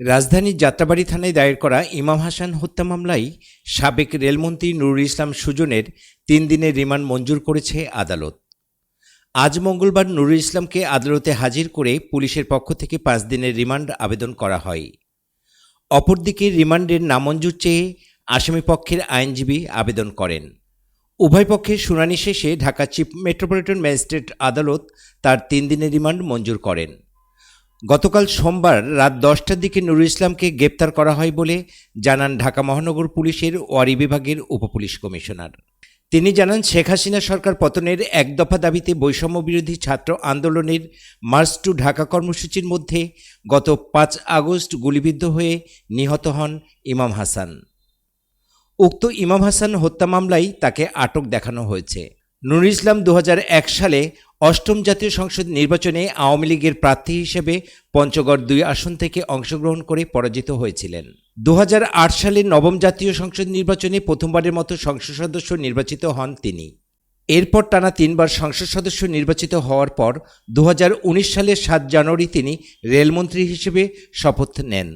রাজধানীর যাত্রাবাড়ী থানায় দায়ের করা ইমাম হাসান হত্যা মামলায় সাবেক রেলমন্ত্রী নুরুল ইসলাম সুজনের 3 দিনের রিমান্ড মঞ্জুর করেছে আদালত। আজ মঙ্গলবার নুরুল ইসলামকে আদালতে হাজির করে পুলিশের পক্ষ থেকে 5 দিনের রিমান্ড আবেদন করা হয়। অপরদিকে রিমান্ডের নামঞ্জুর চেয়ে আসামিপক্ষের আইনজীবী আবেদন করেন। উভয় পক্ষের শুনানি শেষে ঢাকা চিফ মেট্রোপলিটন ম্যাজিস্ট্রেট আদালত তার 3 দিনের রিমান্ড মঞ্জুর করেন। গতকাল সোমবার রাত 10টার দিকে নুরুল ইসলামকে গ্রেপ্তার করা হয় বলে জানান ঢাকা মহানগর পুলিশের ওয়ারী বিভাগের উপপুলিশ কমিশনার। তিনি জানান, শেখ হাসিনা সরকার পতনের এক দফা দাবিতে বৈষম্য বিরোধী ছাত্র আন্দোলনের মার্চ টু ঢাকা কর্মসূচির মধ্যে গত 5 আগস্ট গুলিবিদ্ধ হয়ে নিহত হন ইমাম হাসান। উক্ত ইমাম হাসান হত্যা মামলায় তাকে আটক দেখানো হয়েছে। নুরুল ইসলাম 2001 সালে 8ম জাতীয় সংসদ নির্বাচনে আওয়ামী লীগের প্রার্থী হিসেবে পঞ্চগড় 2 আসন থেকে অংশগ্রহণ করে পরাজিত হয়েছিলেন। 2008 সালে 9ম জাতীয় সংসদ নির্বাচনে প্রথমবারের মতো সংসদ সদস্য নির্বাচিত হন তিনি। এরপর টানা 3 বার সংসদ সদস্য নির্বাচিত হওয়ার পর 2019 সালের 7 জানুয়ারি তিনি রেলমন্ত্রী হিসেবে শপথ নেন।